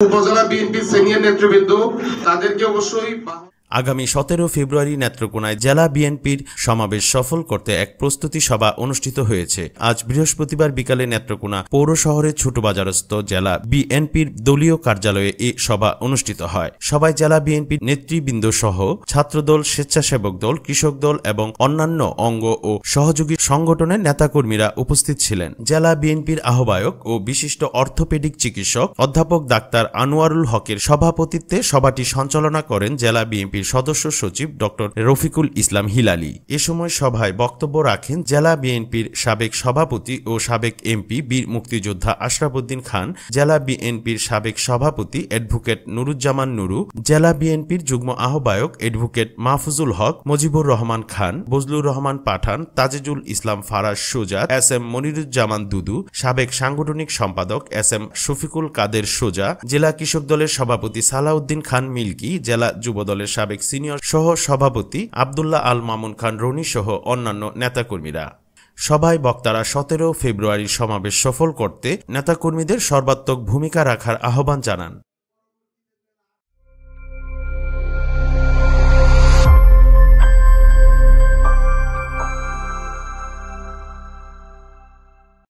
উপজেলা বিএনপির সিনিয়র নেতৃবৃন্দ তাদেরকে অবশ্যই আগামী 17 ফেব্রুয়ারি নেত্রকোনায় জেলা বিএনপির সমাবেশ সফল করতে এক প্রস্তুতি সভা অনুষ্ঠিত হয়েছে। আজ বৃহস্পতিবার বিকালে নেত্রকোনা পৌর শহরের ছোটবাজারস্থ জেলা বিএনপির দলীয় কার্যালয়ে এ সভা অনুষ্ঠিত হয়। সভায় জেলা বিএনপির নেতৃবৃন্দ সহ ছাত্রদল, স্বেচ্ছাসেবক দল, কৃষক দল এবং অন্যান্য অঙ্গ ও সহযোগী সংগঠনের নেতাকর্মীরা উপস্থিত ছিলেন। জেলা বিএনপির আহ্বায়ক ও বিশিষ্ট অর্থোপেডিক চিকিৎসক অধ্যাপক ডাক্তার আনোয়ারুল হকের সভাপতিত্বে সভাটি সঞ্চালনা করেন জেলা বিএনপির সদস্য সচিব ডক্টর রফিকুল ইসলাম হিলালি। এ সময় সভায় বক্তব্য রাখেন জেলা বিএনপির সাবেক সভাপতি ও সাবেক এমপি বীর মুক্তিযোদ্ধা আশরাফুদ্দিন খান, জেলা বিএনপির সাবেক সভাপতি অ্যাডভোকেট নুরুজ্জামান নুরু, জেলা বিএনপির যুগ্ম আহ্বায়ক অ্যাডভোকেট মাহফুজুল হক, মুজিবুর রহমান খান, বজলুর রহমান পাঠান, তাজেজুল ইসলাম ফারাজ সুজা, এস এম মনিরুজ্জামান দুদু, সাবেক সাংগঠনিক সম্পাদক এস এম শফিকুল কাদের সোজা, জেলা কৃষক দলের সভাপতি সালাউদ্দিন খান মিল্কি, জেলা যুব দলের সাবেক সিনিয়র সহ সভাপতি আব্দুল্লাহ আল মামুন খান রনি সহ অন্যান্য নেতাকর্মীরা। সভায় বক্তারা 17 ফেব্রুয়ারির সমাবেশ সফল করতে নেতাকর্মীদের সর্বাত্মক ভূমিকা রাখার আহ্বান জানান।